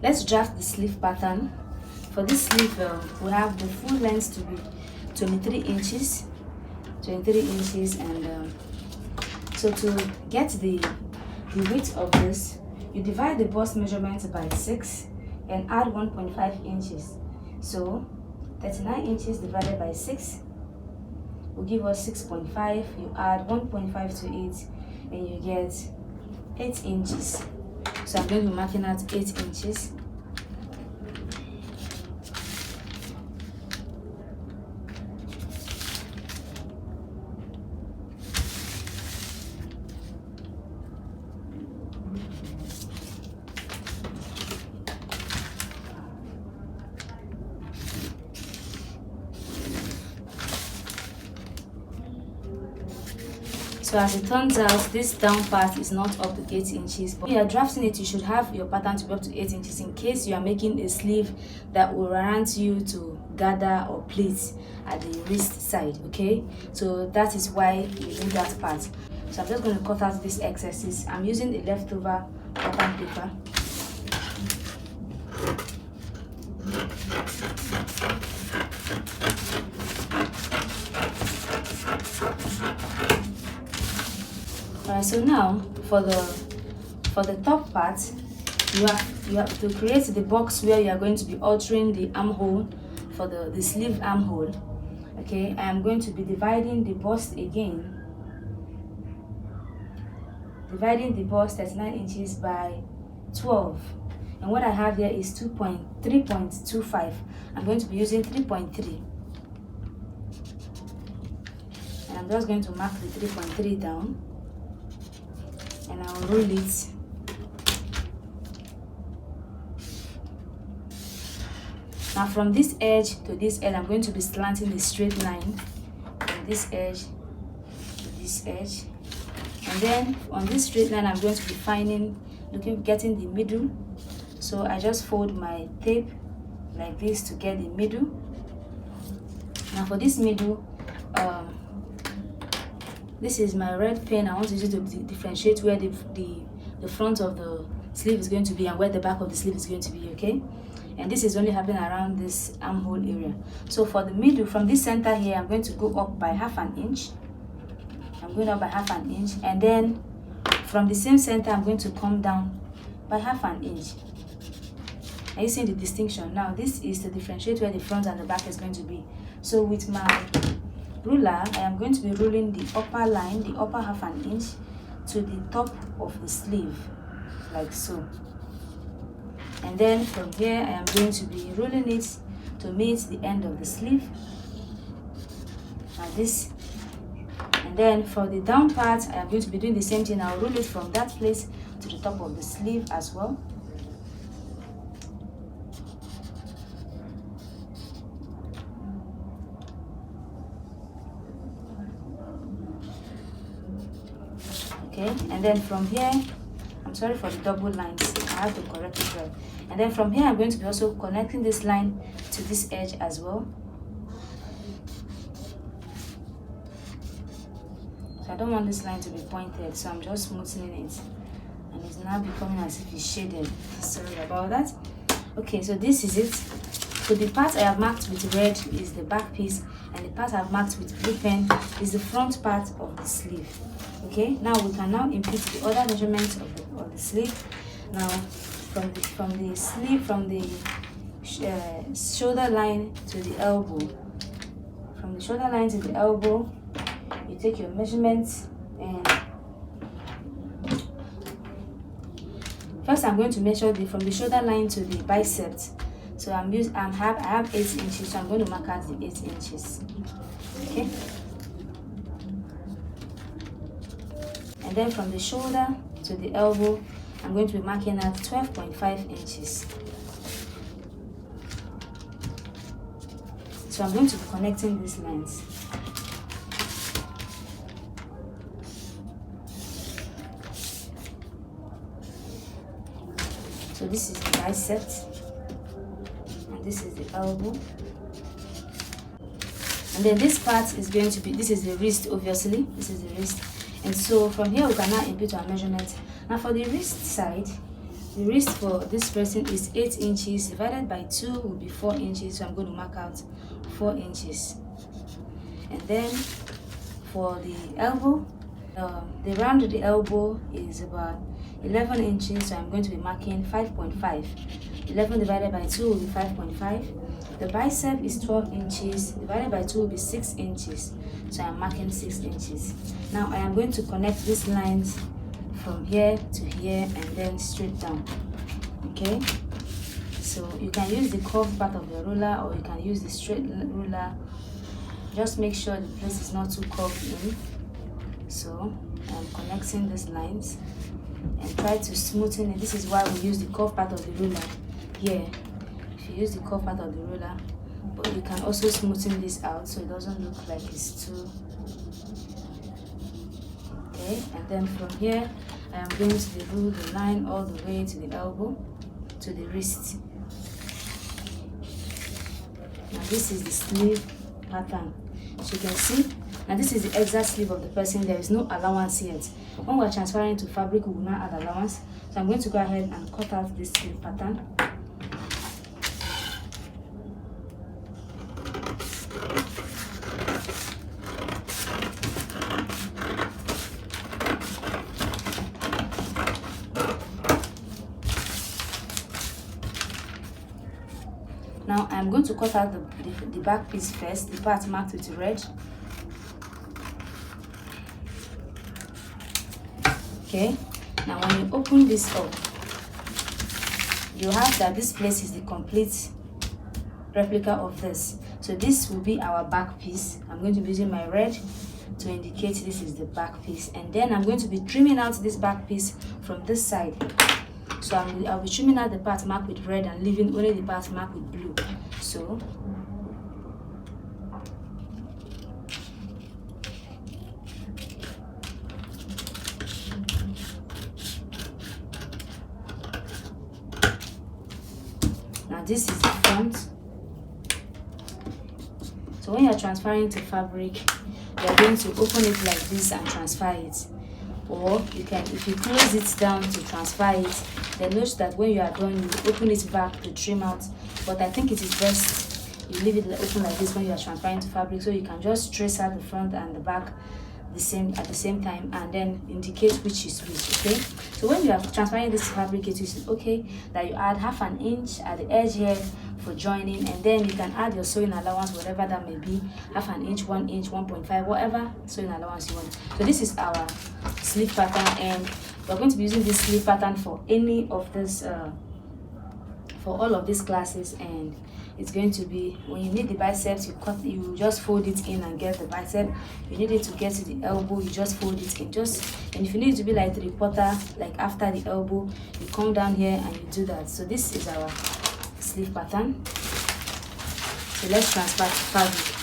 let's draft the sleeve pattern. For this sleeve, we have the full length to be 23 inches, and so to get the width of this, you divide the bust measurement by 6 and add 1.5 inches. So 39 inches divided by 6 will give us 6.5. You add 1.5 to it and you get 8 inches. So I'm going to be marking out 8 inches. So as it turns out, this down part is not up to 8 inches. But when you are drafting it, you should have your pattern to be up to 8 inches in case you are making a sleeve that will warrant you to gather or pleat at the wrist side, okay? So that is why you need that part. So I'm just going to cut out these excesses. I'm using the leftover pattern paper. Alright, so now for the top part, you have to create the box where you are going to be altering the armhole for the sleeve armhole. Okay, I am going to be dividing the bust again. Dividing the bust 39 inches by 12. And what I have here is 3.25. I'm going to be using 3.3. And I'm just going to mark the 3.3 down. And I'll roll it. Now from this edge to this edge, I'm going to be slanting a straight line from this edge to this edge. And then on this straight line, I'm going to be getting the middle. So I just fold my tape like this to get the middle. Now for this middle, this is my red pen. I want to use it to differentiate where the front of the sleeve is going to be and where the back of the sleeve is going to be, okay? And this is only happening around this armhole area. So for the middle, from this center here, I'm going to go up by ½ an inch. I'm going up by ½ an inch. And then from the same center, I'm going to come down by ½ an inch. Are you seeing the distinction? Now this is to differentiate where the front and the back is going to be. So with my ruler, I am going to be ruling the upper line, the upper ½ an inch to the top of the sleeve, like so. And then from here, I am going to be ruling it to meet the end of the sleeve, like this. And then for the down part, I am going to be doing the same thing. I'll rule it from that place to the top of the sleeve as well. Okay, and then from here, I'm sorry for the double lines, I have to correct it right. And then from here, I'm going to be also connecting this line to this edge as well. So I don't want this line to be pointed, so I'm just smoothing it. And it's now becoming as if it's shaded. Sorry about that. Okay, so this is it. So the part I have marked with red is the back piece, and the part I've marked with blue pen is the front part of the sleeve. Okay, now we can now input the other measurements of the sleeve. Now from the sleeve, from the shoulder line to the elbow, from the shoulder line to the elbow, you take your measurements. And first I'm going to measure from the shoulder line to the biceps. So I have 8 inches, so I'm going to mark out the 8 inches. Okay. And then from the shoulder to the elbow, I'm going to be marking out 12.5 inches. So I'm going to be connecting these lines. So this is the bicep, and this is the elbow. And then this part is going to be, this is the wrist, obviously. This is the wrist. And so from here we can now input our measurement. Now for the wrist side, The wrist for this person is 8 inches, divided by 2 will be 4 inches, so I'm going to mark out 4 inches. And then for the elbow, the round of the elbow is about 11 inches, so I'm going to be marking 5.5. 11 divided by 2 will be 5.5. The bicep is 12 inches, divided by 2 will be 6 inches, so I'm marking 6 inches. Now I am going to connect these lines from here to here and then straight down. Okay, so you can use the curved part of the ruler or you can use the straight ruler. Just make sure the place is not too curved in. So I'm connecting these lines and try to smoothen it. This is why we use the curved part of the ruler here. If you use the curved part of the ruler, but you can also smoothen this out so it doesn't look like it's too. Okay, and then from here I am going to rule the line all the way to the elbow, to the wrist. Now this is the sleeve pattern. As you can see, now this is the exact sleeve of the person. There is no allowance yet. When we're transferring to fabric, we will not add allowance. So I'm going to go ahead and cut out this sleeve pattern. Now I'm going to cut out the back piece first, the part marked with red. Okay, now when you open this up, you have that this place is the complete replica of this. So this will be our back piece. I'm going to be using my red to indicate this is the back piece, and then I'm going to be trimming out this back piece from this side. So I'll be trimming out the part marked with red and leaving only the part marked with blue. So now this is the front. So when you're transferring to fabric, you're going to open it like this and transfer it. Or you can, if you close it down to transfer it, then note that when you are done, you open it back to trim out. But I think it is best you leave it open like this when you are transferring to fabric, so you can just trace out the front and the back at the same time and then indicate which is which. Okay, so when you are transferring this fabric, it is okay that you add half an inch at the edge here for joining, and then you can add your sewing allowance, whatever that may be, half an inch, 1 inch, 1.5, whatever sewing allowance you want. So this is our sleeve pattern, and we're going to be using this sleeve pattern for any of this for all of these classes. And it's going to be, when you need the biceps, you just fold it in and get the bicep. You need it to get to the elbow, you just fold it in. And if you need it to be like the reporter, like after the elbow, you come down here and you do that. So this is our sleeve pattern. So let's transfer to fabric.